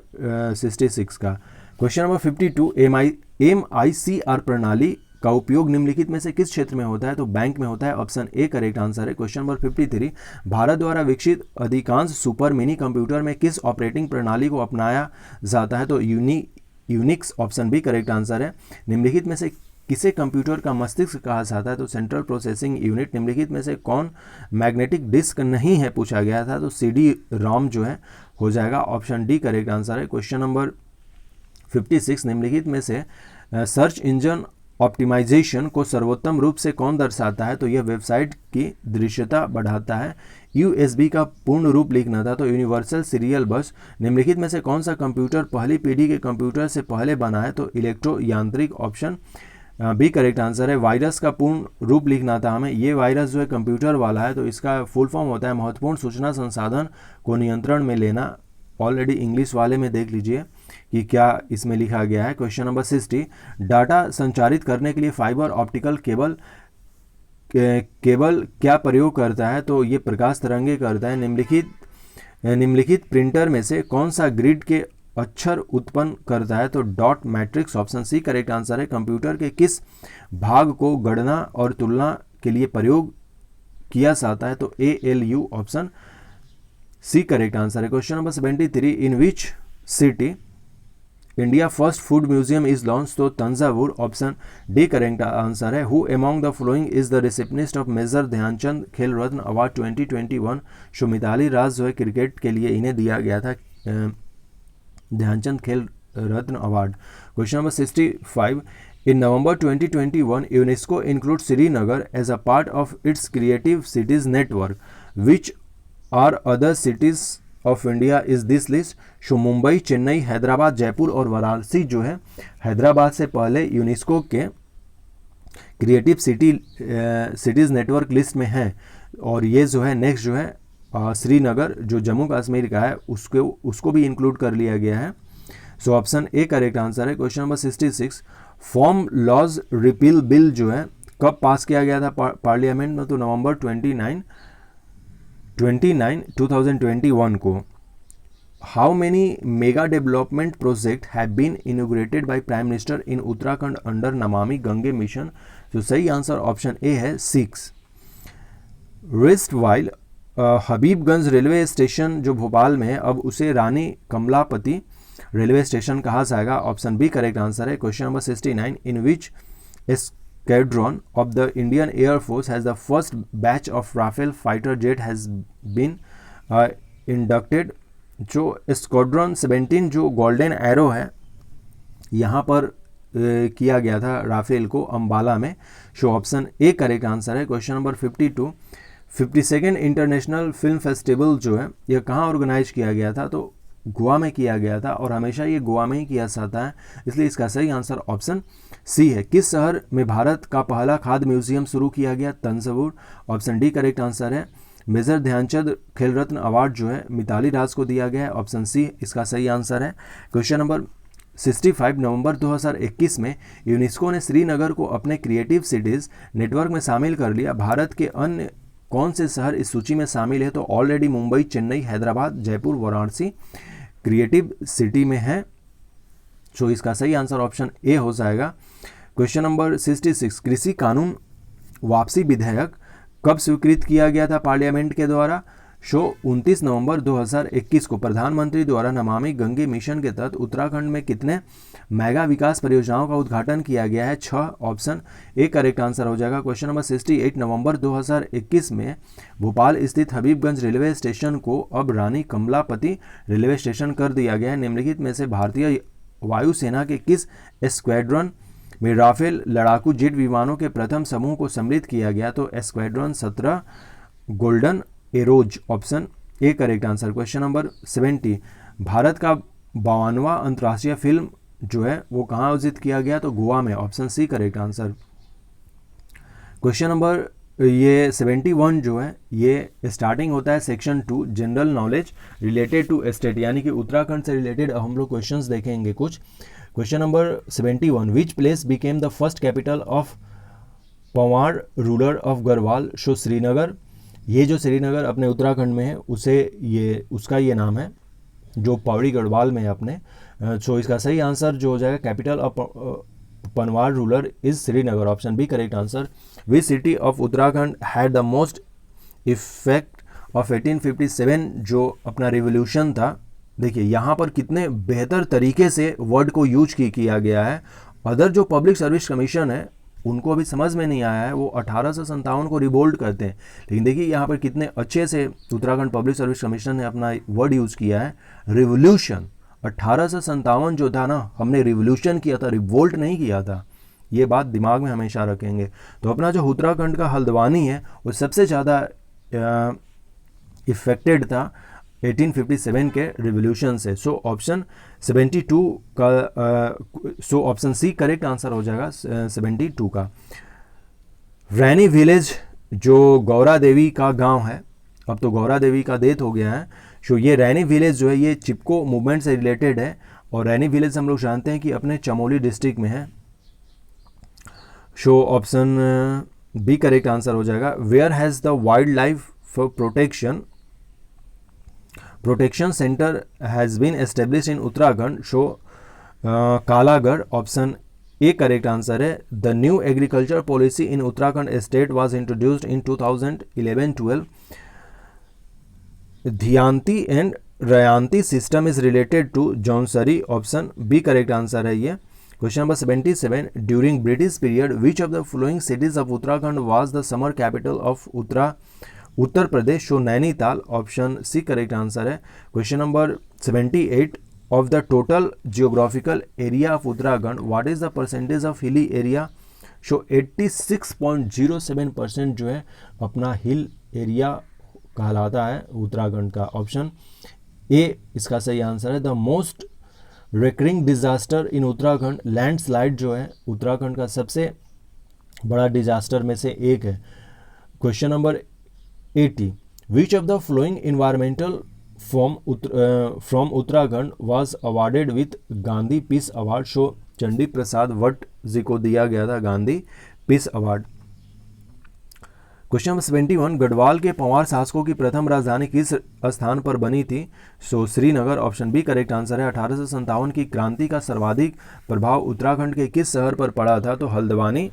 66 का। क्वेश्चन नंबर 52 MICR प्रणाली का उपयोग निम्नलिखित में से किस क्षेत्र में होता है, तो बैंक में होता है, ऑप्शन ए करेक्ट आंसर है। क्वेश्चन नंबर 53 भारत द्वारा विकसित अधिकांश सुपर मिनी कंप्यूटर में किस ऑपरेटिंग प्रणाली को अपनाया जाता है, तो Unix, option B correct answer है। निम्नलिखित में से किसे कंप्यूटर का मस्तिष्क कहा जाता है, तो सेंट्रल प्रोसेसिंग यूनिट। निम्नलिखित में से कौन मैग्नेटिक डिस्क नहीं है पूछा गया था, तो CD-ROM जो है हो जाएगा, ऑप्शन डी करेक्ट आंसर है। क्वेश्चन नंबर 56 निम्नलिखित में से सर्च इंजन ऑप्टिमाइजेशन को सर्वोत्तम रूप से कौन दर्शाता है, तो यह वेबसाइट की दृश्यता बढ़ाता है। USB का पूर्ण रूप लिखना था, तो यूनिवर्सल सीरियल बस। निम्नलिखित में से कौन सा कंप्यूटर पहली पीढ़ी के कंप्यूटर से पहले बना है, तो इलेक्ट्रो यांत्रिक, ऑप्शन बी करेक्ट आंसर है। वायरस का पूर्ण रूप लिखना था हमें, ये वायरस जो है कंप्यूटर वाला है, तो इसका फुल फॉर्म होता है महत्वपूर्ण सूचना संसाधन को नियंत्रण में लेना। ऑलरेडी इंग्लिश वाले में देख लीजिए कि क्या इसमें लिखा गया है। क्वेश्चन नंबर 60 डाटा संचारित करने के लिए फाइबर ऑप्टिकल केबल क्या प्रयोग करता है, तो ये प्रकाश तरंगे करता है। निम्नलिखित प्रिंटर में से कौन सा ग्रिड के अक्षर उत्पन्न करता है, तो dot matrix, option C correct answer है। कंप्यूटर के किस भाग को गणना और तुलना के लिए प्रयोग किया जाता है, तो ALU, option C correct answer है। Question number 73 in which city India first food museum is launch, तो Thanjavur, option D correct answer है। Who among the following is the recipient of Major Dhyan Chand Khel Ratna award 2021, so Mithali Raj जो है cricket के लिए इन्हें दिया गया था Dhyan Chand Khel Ratna award. Question number 65 in November 2021 UNESCO include Srinagar as a part of its creative cities network, which are other cities of India is this list, so Mumbai, Chennai, Hyderabad, Jaipur और वाराणसी जो है हैदराबाद से पहले यूनेस्को के क्रिएटिव सिटीज नेटवर्क लिस्ट में है, और ये जो है नेक्स्ट जो है श्रीनगर जो जम्मू कश्मीर का है उसको भी इंक्लूड कर लिया गया है, so option A correct answer है। Question number 66 farm laws repeal bill जो है कब पास किया गया था पार्लियामेंट में, तो नवंबर 29 2021 को। How many mega development project have been inaugurated by prime minister in Uttarakhand under Namami Gange mission, तो सही आंसर ऑप्शन ए है 6। Rest while Habibganj railway station जो भोपाल में है अब उसे रानी कमलापति रेलवे स्टेशन कहा जाएगा, ऑप्शन बी करेक्ट आंसर है। Question number 69 in which squadron of the Indian Air Force has the first batch of Rafale fighter jet has been inducted, जो squadron 17 जो गोल्डन एरो है यहाँ पर किया गया था राफेल को अम्बाला में, so option A correct answer है। Question number 52 international film festival जो है यह कहाँ ऑर्गेनाइज किया गया था, तो गोवा में किया गया था, और हमेशा ये गोवा में ही किया जाता है, इसलिए इसका सही आंसर ऑप्शन सी है। किस शहर में भारत का पहला खाद्य म्यूजियम शुरू किया गया, Thanjavur, option D correct answer है। मेजर ध्यानचंद खेल रत्न अवार्ड जो है मिताली राज को दिया गया है, ऑप्शन सी इसका सही आंसर है। क्वेश्चन नंबर 65 नवंबर 2021 में यूनेस्को ने श्रीनगर को अपने क्रिएटिव सिटीज नेटवर्क में शामिल कर लिया। भारत के अन्य कौन से शहर इस सूची में शामिल है, तो already Mumbai, Chennai, Hyderabad, Jaipur, Varanasi creative city में है, सो इसका सही आंसर ऑप्शन ए हो जाएगा। क्वेश्चन नंबर 66 कृषि कानून वापसी विधेयक कब स्वीकृत किया गया था पार्लियामेंट के द्वारा, शो 29 नवंबर 2021 को प्रधानमंत्री द्वारा नमामि गंगे मिशन के तहत उत्तराखंड में कितने मेगा विकास परियोजनाओं का उद्घाटन किया गया है? 6। ऑप्शन ए करेक्ट आंसर हो जाएगा। क्वेश्चन नंबर 68 नवंबर 2021 में भोपाल स्थित हबीबगंज रेलवे स्टेशन को अब रानी कमलापति रेलवे स्टेशन कर दिया गया है। निम्नलिखित में से भारतीय वायुसेना के किस स्क्वाड्रन में राफेल लड़ाकू जेट विमानों के प्रथम समूह को सम्मिलित किया गया? तो squadron 17 golden arrows, option A correct answer. Question number 70 Bharat का 52वां अंतर्राष्ट्रीय फिल्म जो है वो कहाँ आयोजित किया गया? तो गोवा में, option C correct answer. Question number ये 71 जो है ये स्टार्टिंग होता है section 2 general knowledge related to state, यानी कि उत्तराखंड से रिलेटेड हम लोग क्वेश्चंस देखेंगे कुछ। Question number 71 which place became the first capital of Pawar ruler of Garhwal? Show Srinagar. ये जो श्रीनगर अपने उत्तराखंड में है उसका ये नाम है जो पौड़ी गढ़वाल में है अपने। सो इसका सही आंसर जो हो जाएगा capital of Panwar ruler is Srinagar, option B correct answer. Which city of Uttarakhand had the most effect of 1857 जो अपना रिवोल्यूशन था? देखिए यहाँ पर कितने बेहतर तरीके से वर्ड को यूज किया गया है। अदर जो पब्लिक सर्विस कमीशन है उनको अभी समझ में नहीं आया है, वो 1857 को रिवोल्ट करते हैं, लेकिन देखिए यहाँ पर कितने अच्छे से उत्तराखंड पब्लिक सर्विस कमीशन ने अपना वर्ड यूज़ किया है रिवोल्यूशन। 1857 जो था ना, हमने रिवोल्यूशन किया था, रिवोल्ट नहीं किया था। ये बात दिमाग में हमेशा रखेंगे। तो अपना जो उत्तराखंड का हल्द्वानी है वो सबसे ज़्यादा इफेक्टेड था 1857 के रिवोल्यूशन से। सो ऑप्शन 72 का so option C correct answer हो जाएगा 72 का। रैनी विलेज जो गौरा देवी का गांव है, अब तो गौरा देवी का डेथ हो गया है। सो ये रैनी विलेज जो है ये चिपको मूवमेंट से रिलेटेड है, और रैनी विलेज हम लोग जानते हैं कि अपने चमोली डिस्ट्रिक्ट में है। So option B correct answer हो जाएगा। Where has the wildlife for protection centre has been establish in Uttarakhand? So Kalagarh, option A correct answer है। The new agriculture policy in Uttarakhand state was introduced in 2011-12। Dhiyanti and Rayanti system is related to Jaunsari, option B correct answer है ये। Question number 77 during British period which of the following cities of Uttarakhand was the summer capital of Uttar Pradesh? So Nainital, option C correct answer है। Question number 78 of the total geographical area of Uttarakhand what is the percentage of hilly area? So 86.07% जो है अपना hill area कहलाता है उत्तराखंड का, option A इसका सही answer है। The most recurring disaster in Uttarakhand landslide जो है उत्तराखंड का सबसे बड़ा डिजास्टर में से एक है। Question number 80 which of the following environmental from Uttarakhand was awarded with Gandhi peace award? So Chandi Prasad Bhatt ji को दिया गया था Gandhi peace award. Question number 71 Garhwal के पंवार शासकों की प्रथम राजधानी किस स्थान पर बनी थी? So Srinagar, option B correct answer है। 1857 की क्रांति का सर्वाधिक प्रभाव उत्तराखंड के किस शहर पर पड़ा था? तो Haldwani,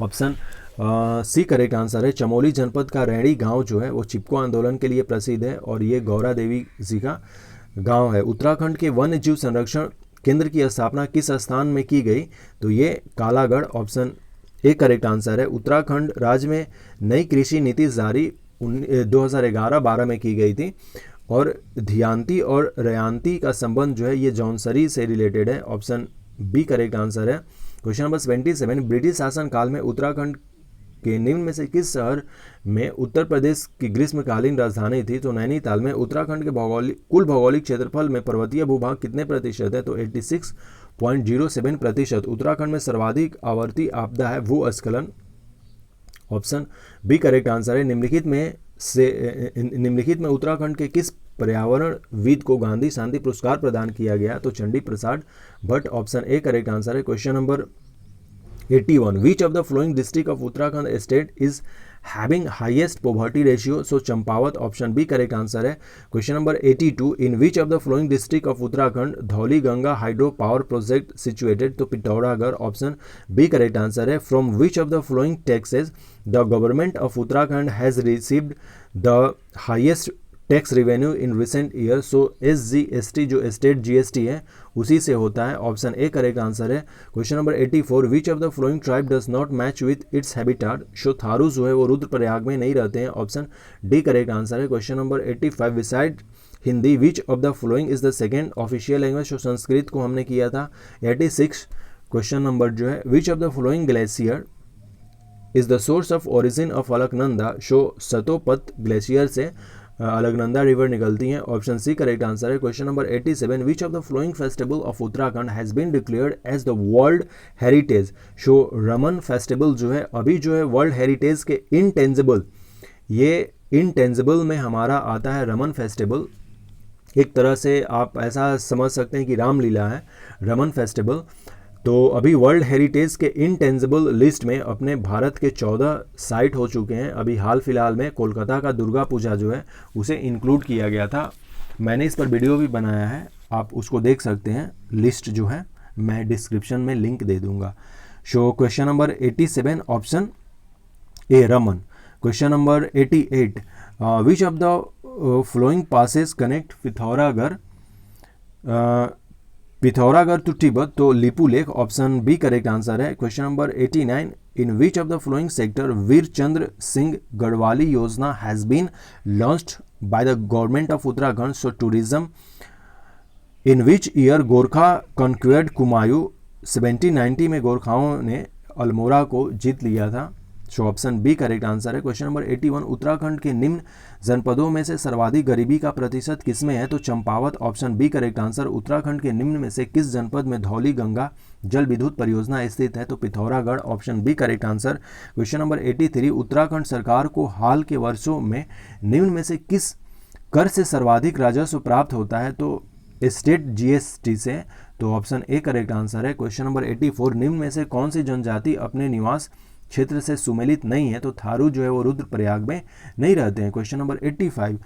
option C correct answer है। चमोली जनपद का रैणी गांव जो है वो चिपको आंदोलन के लिए प्रसिद्ध है, और ये गौरा देवी जी का गांव है। उत्तराखंड के वन्य जीव संरक्षण केंद्र की स्थापना किस स्थान में की गई? तो ये कालागढ़, ऑप्शन एक करेक्ट आंसर है। उत्तराखंड राज्य में नई कृषि नीति जारी 2011-12 में की गई थी, और धियांती और रयांती का संबंध जो है ये जौनसरी से रिलेटेड है, ऑप्शन बी करेक्ट आंसर है। क्वेश्चन नंबर 77 ब्रिटिश शासन काल में उत्तराखंड के निम्न में से किस शहर में उत्तर प्रदेश की ग्रीष्मकालीन राजधानी थी? तो नैनीताल में। उत्तराखंड के कुल भौगोलिक क्षेत्रफल में पर्वतीय भूभाग कितने प्रतिशत है? तो 86.07%। उत्तराखंड में सर्वाधिक आवर्ती आपदा है भूस्खलन, ऑप्शन बी करेक्ट आंसर है। निम्नलिखित में उत्तराखंड के किस पर्यावरणविद को गांधी शांति पुरस्कार प्रदान किया गया? तो Chandi Prasad Bhatt, option A correct answer है। Question number 81 which of the following district of Uttarakhand state is having highest poverty ratio, so Champawat option B correct answer है। Question number 82, in which of the following district of Uttarakhand Dhauli Ganga hydro power project situated, तो Pithoragarh option B correct answer है। From which of the following taxes the government of Uttarakhand has received the highest tax revenue in recent year, so SGST जो state GST है उसी से होता है, option A correct answer है। Question number 84, which of the following tribe does not match with its habitat, so Tharu जो है वो रुद्रप्रयाग में नहीं रहते हैं, ऑप्शन डी करेक्ट आंसर है। Question number 85, beside Hindi which of the following is the second official language, so Sanskrit को हमने किया था। 86 क्वेश्चन नंबर जो है, which of the following glacier is the source of origin of Alaknanda, so Satopanth glacier से Alaknanda river निकलती हैं, ऑप्शन सी करेक्ट आंसर है। Question number 87, which of the following festival of Uttarakhand has been declared as the world heritage, so Ramman festival जो है अभी जो है world heritage के इनटेंजिबल, ये इनटेंजिबल में हमारा आता है रमन फेस्टिवल। एक तरह से आप ऐसा समझ सकते हैं कि रामलीला है रमन फेस्टिवल। तो अभी वर्ल्ड हेरिटेज के इनटेंजिबल लिस्ट में अपने भारत के 14 साइट हो चुके हैं। अभी हाल फिलहाल में कोलकाता का दुर्गा पूजा जो है उसे इंक्लूड किया गया था, मैंने इस पर वीडियो भी बनाया है, आप उसको देख सकते हैं। लिस्ट जो है मैं डिस्क्रिप्शन में लिंक दे दूंगा। So question number 87 option A Raman. Question number 88, which of the following passes connect Pithoragarh to Tibet, तो Lipulekh, option B correct answer है। Question number 89, in which of the following sector Veer Chandra Singh Garhwali Yojana has been launched by the government of Uttarakhand, so tourism. In which year Gorkha conquered Kumaon, 1790 में गोरखाओं ने अल्मोड़ा को जीत लिया था, so option B correct answer है। Question number 81, Uttarakhand के निम्न जनपदों में से सर्वाधिक गरीबी का प्रतिशत किसमें है, तो Champawat, option B correct answer. Uttarakhand के निम्न में से किस जनपद में धौली गंगा जल विद्युत परियोजना स्थित है, तो Pithoragarh, option B correct answer. Question number 83, Uttarakhand सरकार को हाल के वर्षों में निम्न में से किस कर से सर्वाधिक राजस्व प्राप्त होता है, तो स्टेट GST से, तो ऑप्शन ए करेक्ट आंसर है। क्वेश्चन नंबर 84, निम्न में से कौन सी जनजाति अपने निवास क्षेत्र से सुमेलित नहीं है, तो थारू जो है वो रुद्रप्रयाग में नहीं रहते हैं। क्वेश्चन नंबर 85,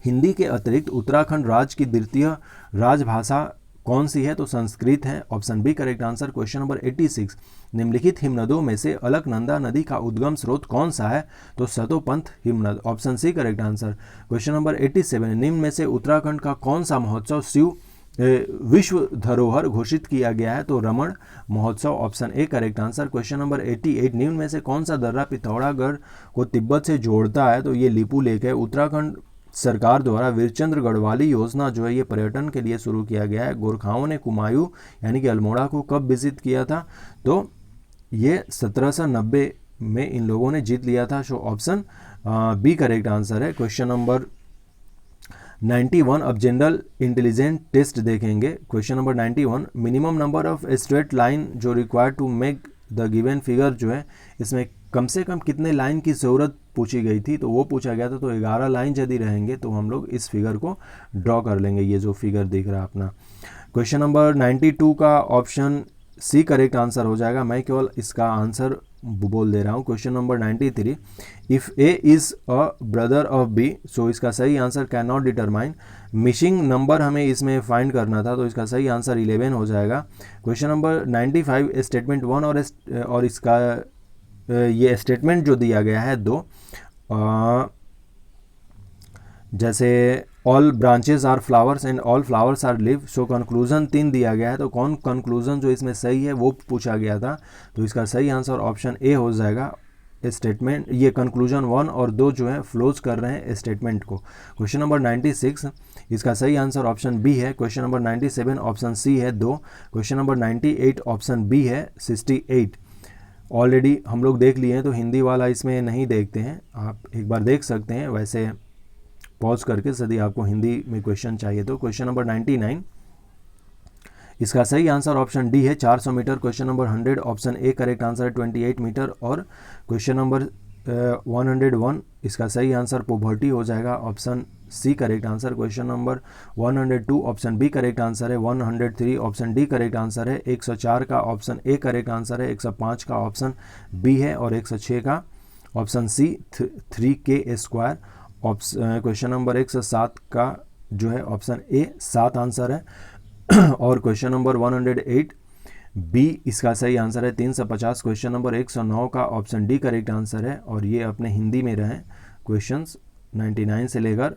हिंदी के अतिरिक्त उत्तराखंड राज्य की द्वितीय राजभाषा कौन सी है, तो संस्कृत है, option B correct answer. Question number 86, निम्नलिखित हिमनदों में से अलकनंदा नदी का उद्गम स्रोत कौन सा है, तो सतोपंथ हिमनद, option C correct answer. Question number 87, निम्न में से उत्तराखंड का कौन सा महोत्सव शिव विश्व धरोहर घोषित किया गया है, तो रमण महोत्सव, option A correct answer. Question number 88, निम्न में से कौन सा दर्रा पिथौरागढ़ को तिब्बत से जोड़ता है, तो ये लिपू लेक है। उत्तराखंड सरकार द्वारा वीरचंद्र गढ़वाली योजना जो है ये पर्यटन के लिए शुरू किया गया है। गोरखाओं ने कुमायूं यानी कि अल्मोड़ा को कब विजिट किया था, तो ये 1790 में इन लोगों ने जीत लिया था, so option B correct answer है। क्वेश्चन नंबर 91, अब जनरल इंटेलिजेंट टेस्ट देखेंगे। Question number 91, minimum number of straight line जो required to make the given figure जो है इसमें कम से कम कितने लाइन की ज़रूरत पूछी गई थी, तो वो पूछा गया था। तो 11 लाइन यदि रहेंगे तो हम लोग इस फिगर को ड्रॉ कर लेंगे, ये जो फिगर दिख रहा है अपना। क्वेश्चन नंबर 92 का ऑप्शन सी करेक्ट आंसर हो जाएगा, मैं केवल इसका आंसर बोल दे रहा हूँ। Question number 93, if A is a brother of B, so इसका सही answer can not determine. Missing number हमें इसमें फाइंड करना था, तो इसका सही आंसर 11 हो जाएगा। क्वेश्चन नंबर 95, स्टेटमेंट 1 और इसका ये स्टेटमेंट जो दिया गया है 2, जैसे all branches are flowers and all flowers are leave, so conclusion 3 दिया गया है, तो कौन कंक्लूजन जो इसमें सही है वो पूछा गया था, तो इसका सही आंसर ऑप्शन ए हो जाएगा। स्टेटमेंट ये कंक्लूजन 1 और 2 जो है फ्लोज कर रहे हैं स्टेटमेंट को। क्वेश्चन नंबर 96, इसका सही आंसर ऑप्शन बी है। क्वेश्चन नंबर 97 ऑप्शन सी है 2। क्वेश्चन नंबर 98 ऑप्शन बी है 68। ऑलरेडी हम लोग देख लिए हैं, तो हिंदी वाला इसमें नहीं देखते हैं, आप एक बार देख सकते हैं वैसे पॉज करके यदि आपको हिंदी में क्वेश्चन चाहिए तो। क्वेश्चन नंबर 99, इसका सही आंसर ऑप्शन डी है 400 metre. Question number 100 option A correct answer है 28 मीटर। और क्वेश्चन नंबर 101, इसका सही आंसर पोवर्टी हो जाएगा, option C correct answer. Question number 102 option B correct answer है। 103 ऑप्शन डी करेक्ट आंसर है। 104 का ऑप्शन ए करेक्ट आंसर है। 105 का ऑप्शन बी है और 106 का option C 3k²। Question number 107 का जो है ऑप्शन ए 7 आंसर है। और क्वेश्चन नंबर 108 बी इसका सही आंसर है 350। क्वेश्चन नंबर 109 का ऑप्शन डी करेक्ट आंसर है, और ये अपने हिंदी में रहे क्वेश्चंस 99 से लेकर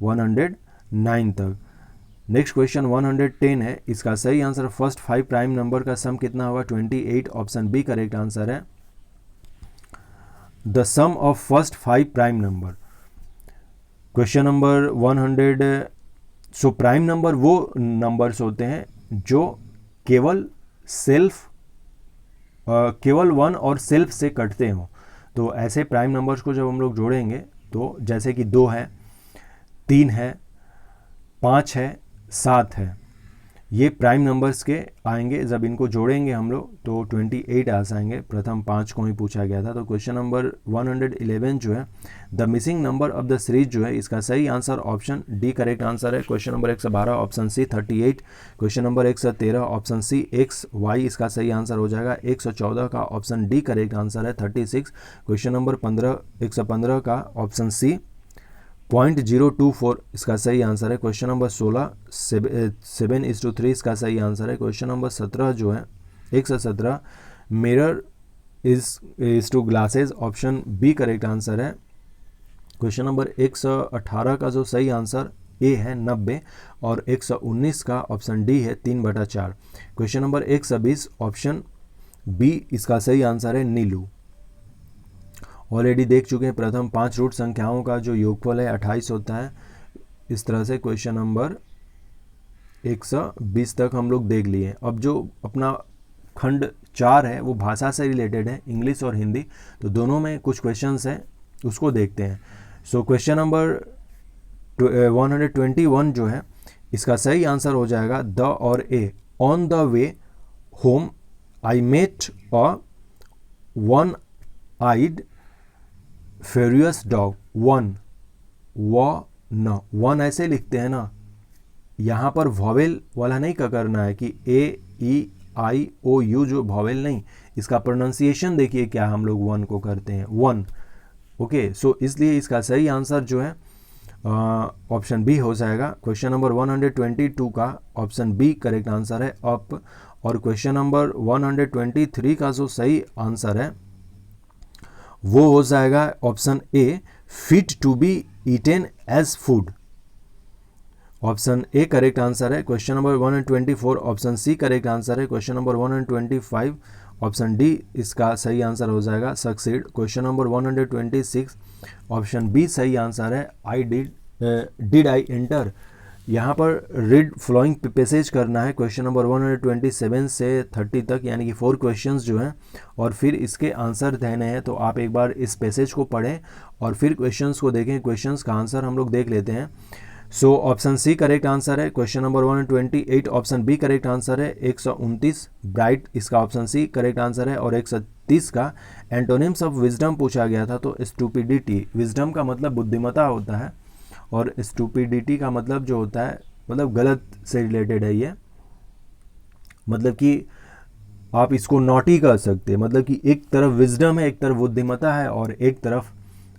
109 तक। नेक्स्ट क्वेश्चन 110 है, इसका सही आंसर फर्स्ट 5 प्राइम नंबर का सम कितना होगा 28। ऑप्शन बी करेक्ट आंसर है। The sum of first 5 prime number. Question number 100। So prime number वो नंबर्स होते हैं जो केवल वन और सेल्फ से कटते हों। तो ऐसे प्राइम नंबर्स को जब हम लोग जोड़ेंगे तो जैसे कि 2 है, 3 है, 5 है, 7 है, ये प्राइम नंबर्स के आएंगे। जब इनको जोड़ेंगे हम लोग तो 28 आ जाएंगे। प्रथम 5 को ही पूछा गया था। तो क्वेश्चन नंबर 111 जो है the missing number of the series जो है, इसका सही answer option D correct answer है। Question number 112 option C 38। Question number 113 option C XY इसका सही आंसर हो जाएगा। 114 का ऑप्शन डी करेक्ट आंसर है 36। क्वेश्चन नंबर 115 का ऑप्शन सी 0.024 इसका सही आंसर है। क्वेश्चन नंबर 16 7:3 इसका सही आंसर है। क्वेश्चन नंबर 17 जो है 117 mirror is to glasses option B correct answer है। क्वेश्चन नंबर 118 का जो सही आंसर ए है 90, और 119 का ऑप्शन डी है 3/4। क्वेश्चन नंबर 120 ऑप्शन बी इसका सही आंसर है नीलू। ऑलरेडी देख चुके हैं प्रथम 5 रूट संख्याओं का जो योगफल है 28 होता है। इस तरह से क्वेश्चन नंबर 120 तक हम लोग देख लिए। अब जो अपना खंड 4 है वो भाषा से रिलेटेड है, इंग्लिश और हिंदी, तो दोनों में कुछ क्वेश्चंस हैं उसको देखते हैं। सो क्वेश्चन नंबर 121 जो है इसका सही आंसर हो जाएगा द और a. On the way home I met a one eyed ferocious dog. One ऐसे लिखते हैं ना, यहाँ पर वॉवेल वाला नहीं का करना है कि AEIOU जो वॉवेल नहीं, इसका प्रोनाउंसिएशन देखिए क्या हम लोग वन को करते हैं, वन। ओके, सो इसलिए इसका सही आंसर जो है ऑप्शन बी हो जाएगा। क्वेश्चन नंबर 122 का ऑप्शन बी करेक्ट आंसर है अप। और क्वेश्चन नंबर 123 का जो सही आंसर है वो हो जाएगा option A fit to be eaten as food. Option A correct answer है। Question number 124 option C correct answer है। क्वेश्चन नंबर 125 ऑप्शन डी इसका सही आंसर हो जाएगा succeed. Question number 126 option B सही आंसर है आई डिड आई एंटर। यहाँ पर रीड फ्लोइंग पैसेज करना है क्वेश्चन नंबर 127 से 30 तक, यानी कि 4 क्वेश्चंस जो हैं, और फिर इसके आंसर देने हैं। तो आप एक बार इस पैसेज को पढ़ें और फिर क्वेश्चंस को देखें। क्वेश्चंस का आंसर हम लोग देख लेते हैं। So option C correct answer है। Question number 128 option B correct answer है। 129 ब्राइट इसका ऑप्शन सी करेक्ट आंसर है। और 130 का एंटोनिम्स ऑफ विजडम पूछा गया था, तो स्टूपिडिटी, विजडम का मतलब बुद्धिमत्ता होता है, और स्टूपिडिटी का मतलब जो होता है मतलब गलत से रिलेटेड है ये, मतलब कि आप इसको नॉटी कर सकते हैं, मतलब कि एक तरफ विजडम है, एक तरफ बुद्धिमत्ता है, और एक तरफ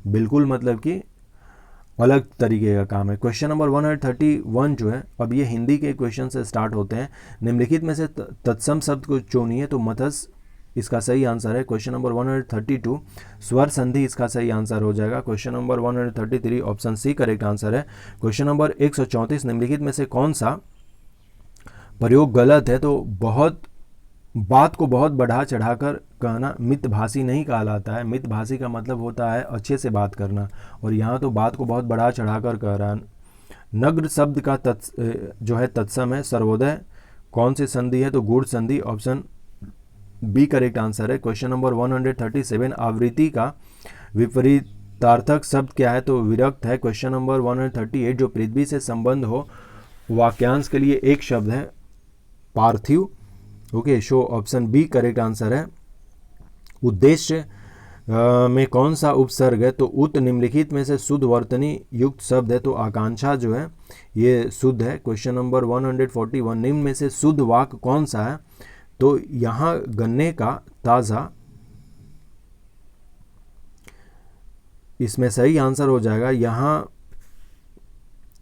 बिल्कुल मतलब कि अलग तरीके का काम है। क्वेश्चन नंबर 131 जो है, अब ये हिंदी के क्वेश्चन से स्टार्ट होते हैं। निम्नलिखित में से तत्सम शब्द को चुनिए, तो मत्स्य इसका सही आंसर है। क्वेश्चन नंबर 132 स्वर संधि इसका सही आंसर हो जाएगा। Question number 133 option C correct answer है। क्वेश्चन नंबर 134 निम्नलिखित में से कौन सा प्रयोग गलत है, तो बात को बहुत बढ़ा चढ़ाकर कहना मितभाषी नहीं कहलाता है। मितभाषी का मतलब होता है अच्छे से बात करना, और यहाँ तो बात को बहुत बढ़ा चढ़ाकर कह रहा है। नग्न शब्द का जो है तत्सम है। सर्वोदय कौन सी संधि है, तो गूढ़ संधि ऑप्शन बी करेक्ट आंसर है। क्वेश्चन नंबर 137 आवृत्ति का विपरीतार्थक शब्द क्या है, तो विरक्त है। क्वेश्चन नंबर 138 जो पृथ्वी से संबंध हो वाक्यांश के लिए एक शब्द है पार्थिव। Okay, so option B correct answer है। उद्देश्य में कौन सा उपसर्ग है, तो उत निम्नलिखित में से शुद्ध वर्तनी युक्त शब्द है, तो आकांक्षा जो है ये शुद्ध है। क्वेश्चन नंबर 141 निम्न में से शुद्ध वाक्य कौन सा है, तो यहाँ गन्ने का ताज़ा इसमें सही आंसर हो जाएगा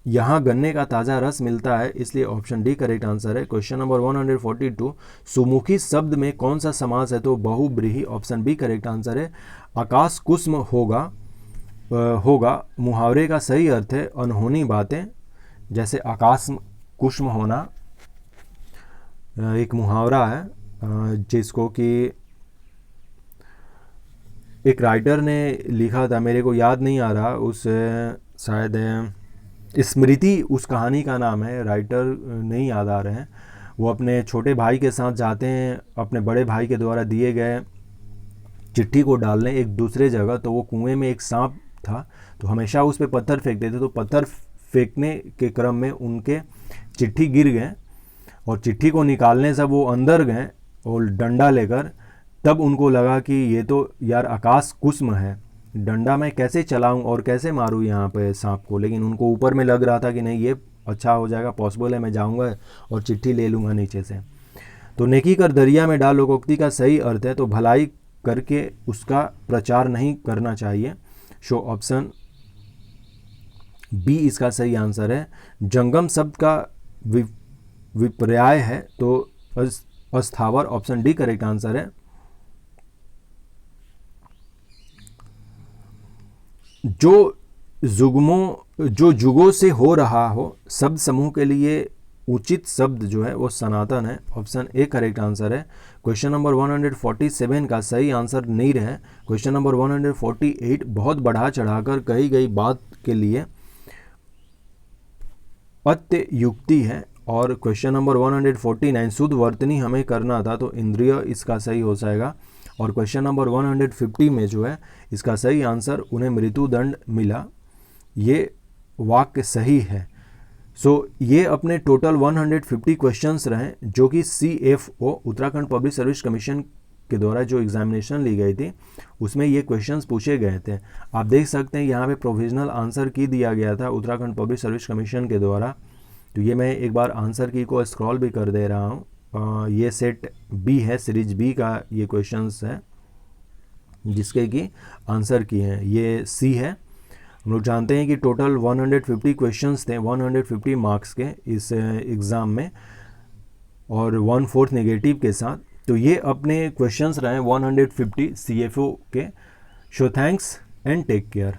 यहाँ गन्ने का ताज़ा रस मिलता है, इसलिए ऑप्शन डी करेक्ट आंसर है। क्वेश्चन नंबर 142, सुमुखी शब्द में कौन सा समास है? तो बहुब्रीहि, ऑप्शन बी करेक्ट आंसर है। आकाश कुसुम होगा मुहावरे का सही अर्थ है अनहोनी बातें। जैसे आकाश कुसुम होना एक मुहावरा है जिसको कि एक राइटर ने लिखा था, मेरे को याद नहीं आ रहा, उस शायद स्मृति उस कहानी का नाम है, राइटर नहीं याद आ रहे हैं। वो अपने छोटे भाई के साथ जाते हैं अपने बड़े भाई के द्वारा दिए गए चिट्ठी को डालने एक दूसरे जगह। तो वो कुएं में एक सांप था, तो हमेशा उस पर पत्थर फेंकते थे। तो पत्थर फेंकने के क्रम में उनके चिट्ठी गिर गए और चिट्ठी को निकालने से वो अंदर गए और डंडा लेकर। तब उनको लगा कि ये तो यार आकाश कुसुम है, डंडा मैं कैसे चलाऊं और कैसे मारूं यहाँ पे सांप को। लेकिन उनको ऊपर में लग रहा था कि नहीं ये अच्छा हो जाएगा, पॉसिबल है, मैं जाऊंगा और चिट्ठी ले लूँगा नीचे से। तो नेकी कर दरिया में डाल लोकोक्ति का सही अर्थ है तो भलाई करके उसका प्रचार नहीं करना चाहिए। सो ऑप्शन बी इसका सही आंसर है। जंगम शब्द का विपर्याय है तो अस्थावर, ऑप्शन डी करेक्ट आंसर है। जो जुगों से हो रहा हो शब्द समूह के लिए उचित शब्द जो है वो सनातन है, ऑप्शन ए करेक्ट आंसर है। क्वेश्चन नंबर 147 का सही आंसर नीर है। क्वेश्चन नंबर 148, बहुत बढ़ा चढ़ाकर कही गई बात के लिए अत्य युक्ति है। और क्वेश्चन नंबर 149, शुद्ध वर्तनी हमें करना था तो इंद्रिय इसका सही हो जाएगा। और क्वेश्चन नंबर 150 में जो है इसका सही आंसर उन्हें मृत्युदंड मिला, ये वाक्य सही है। सो ये अपने टोटल 150 क्वेश्चंस रहे जो कि CFO Uttarakhand public service commission के द्वारा जो एग्जामिनेशन ली गई थी उसमें ये क्वेश्चंस पूछे गए थे। आप देख सकते हैं यहाँ पे प्रोविजनल आंसर की दिया गया था उत्तराखंड पब्लिक सर्विस कमीशन के द्वारा। तो ये मैं एक बार आंसर की को स्क्रॉल भी कर दे रहा हूँ। ये सेट बी है, सीरीज बी का ये क्वेश्चंस है जिसके कि आंसर की हैं। ये सी है। हम लोग जानते हैं कि टोटल 150 क्वेश्चंस थे 150 मार्क्स के इस एग्ज़ाम में और 1/4 नेगेटिव के साथ। तो ये अपने क्वेश्चंस रहे 150 CFO के। So thanks and take care.